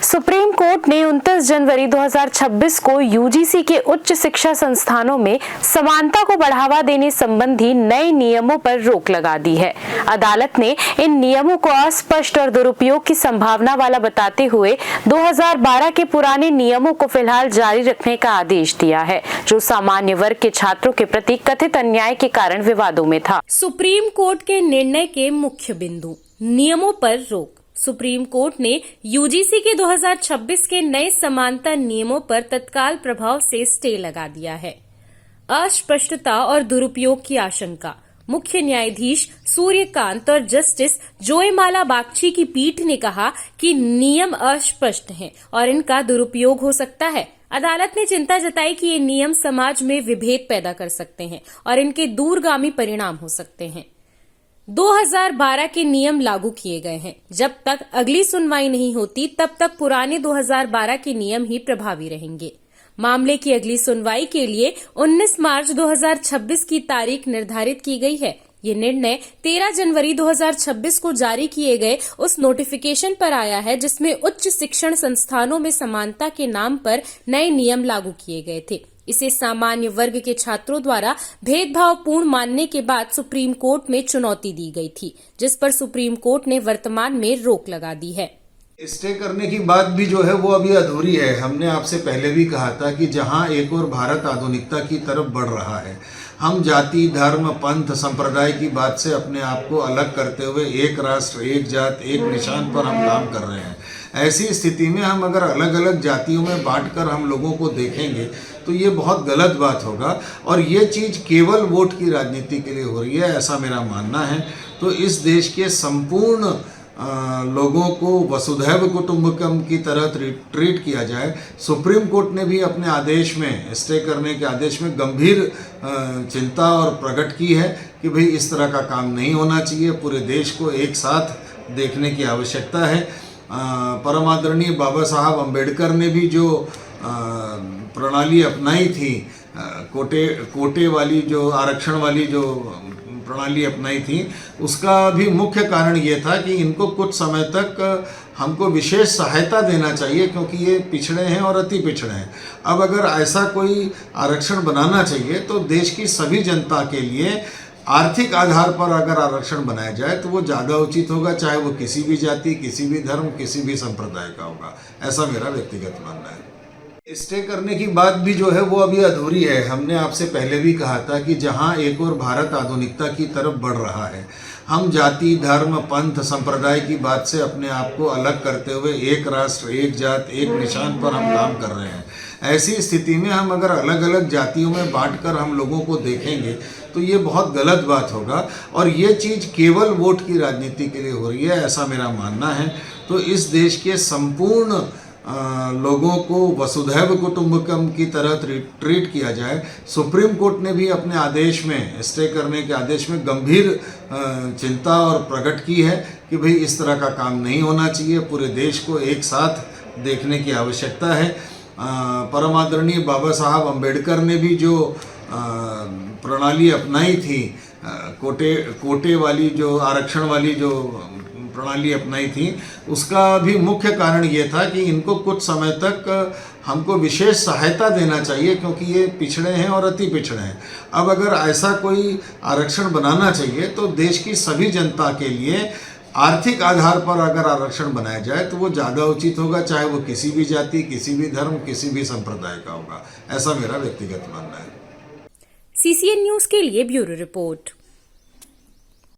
Supreme court ने 29 जनवरी 2026 को UGC के उच्च शिक्षा संस्थानों में समानता को बढ़ावा देने संबंधी नए नियमों पर रोक लगा दी है। अदालत ने इन नियमों को अस्पष्ट और दुरुपयोग की संभावना वाला बताते हुए 2012 के पुराने नियमों को फिलहाल जारी रखने का आदेश दिया है, जो सामान्य वर्ग के छात्रों के प्रति कथित अन्याय के कारण विवादों में था। सुप्रीम कोर्ट के निर्णय के मुख्य बिंदु: नियमों पर रोक। सुप्रीम कोर्ट ने यूजीसी के 2026 के नए समानता नियमों पर तत्काल प्रभाव से स्टे लगा दिया है। अस्पष्टता और दुरुपयोग की आशंका। मुख्य न्यायाधीश सूर्यकांत और जस्टिस जोयमाला बागची की पीठ ने कहा कि नियम अस्पष्ट हैं और इनका दुरुपयोग हो सकता है। अदालत ने चिंता जताई कि ये नियम समाज में विभेद पैदा कर सकते हैं और इनके दूरगामी परिणाम हो सकते हैं। 2012 के नियम लागू किए गए हैं। जब तक अगली सुनवाई नहीं होती, तब तक पुराने 2012 के नियम ही प्रभावी रहेंगे। मामले की अगली सुनवाई के लिए 19 मार्च 2026 की तारीख निर्धारित की गई है। ये निर्णय 13 जनवरी 2026 को जारी किए गए उस नोटिफिकेशन पर आया है जिसमें उच्च शिक्षण संस्थानों में समानता के नाम पर नए नियम लागू किए गए थे। इसे सामान्य वर्ग के छात्रों द्वारा भेदभावपूर्ण मानने के बाद सुप्रीम कोर्ट में चुनौती दी गई थी, जिस पर सुप्रीम कोर्ट ने वर्तमान में रोक लगा दी है। स्टे करने की बात भी जो है वो अभी अधूरी है। हमने आपसे पहले भी कहा था कि जहां एक और भारत आधुनिकता की तरफ बढ़ रहा है, हम जाति, धर्म, पंथ, संप्रदाय की बात से अपने आप को अलग करते हुए एक राष्ट्र, एक जात, एक निशान पर हम काम कर रहे हैं। ऐसी स्थिति में हम अगर अलग अलग जातियों में बांटकर हम लोगों को देखेंगे तो ये बहुत गलत बात होगा और ये चीज़ केवल वोट की राजनीति के लिए हो रही है, ऐसा मेरा मानना है। तो इस देश के संपूर्ण लोगों को वसुधैव कुटुंबकम की तरह ट्रीट किया जाए। सुप्रीम कोर्ट ने भी अपने आदेश में, स्टे करने के आदेश में गंभीर चिंता और प्रकट की है कि भाई इस तरह का काम नहीं होना चाहिए। पूरे देश को एक साथ देखने की आवश्यकता है। परम आदरणीय बाबा साहब अम्बेडकर ने भी जो प्रणाली अपनाई थी, कोटे वाली जो आरक्षण वाली जो प्रणाली अपनाई थी, उसका भी मुख्य कारण ये था कि इनको कुछ समय तक हमको विशेष सहायता देना चाहिए क्योंकि ये पिछड़े हैं और अति पिछड़े हैं। अब अगर ऐसा कोई आरक्षण बनाना चाहिए तो देश की सभी जनता के लिए आर्थिक आधार पर अगर आरक्षण बनाया जाए तो वो ज़्यादा उचित होगा, चाहे वो किसी भी जाति, किसी भी धर्म, किसी भी संप्रदाय का होगा। ऐसा मेरा व्यक्तिगत मानना है। स्टे करने की बात भी जो है वो अभी अधूरी है। हमने आपसे पहले भी कहा था कि जहां एक और भारत आधुनिकता की तरफ बढ़ रहा है, हम जाति, धर्म, पंथ, संप्रदाय की बात से अपने आप को अलग करते हुए एक राष्ट्र, एक जात, एक निशान पर हम काम कर रहे हैं। ऐसी स्थिति में हम अगर अलग अलग जातियों में बांटकर हम लोगों को देखेंगे तो ये बहुत गलत बात होगा और ये चीज़ केवल वोट की राजनीति के लिए हो रही है, ऐसा मेरा मानना है। तो इस देश के संपूर्ण लोगों को वसुधैव कुटुंबकम की तरह ट्रीट किया जाए। सुप्रीम कोर्ट ने भी अपने आदेश में, स्टे करने के आदेश में गंभीर चिंता और प्रकट की है कि भाई इस तरह का काम नहीं होना चाहिए। पूरे देश को एक साथ देखने की आवश्यकता है। परम आदरणीय बाबा साहब अम्बेडकर ने भी जो प्रणाली अपनाई थी, कोटे वाली जो आरक्षण वाली जो प्रणाली अपनाई थी, उसका भी मुख्य कारण ये था कि इनको कुछ समय तक हमको विशेष सहायता देना चाहिए क्योंकि ये पिछड़े हैं और अति पिछड़े हैं। अब अगर ऐसा कोई आरक्षण बनाना चाहिए तो देश की सभी जनता के लिए आर्थिक आधार पर अगर आरक्षण बनाया जाए तो वो ज़्यादा उचित होगा, चाहे वो किसी भी जाति, किसी भी धर्म, किसी भी संप्रदाय का होगा। ऐसा मेरा व्यक्तिगत मानना है। CCN न्यूज़ के लिए ब्यूरो रिपोर्ट।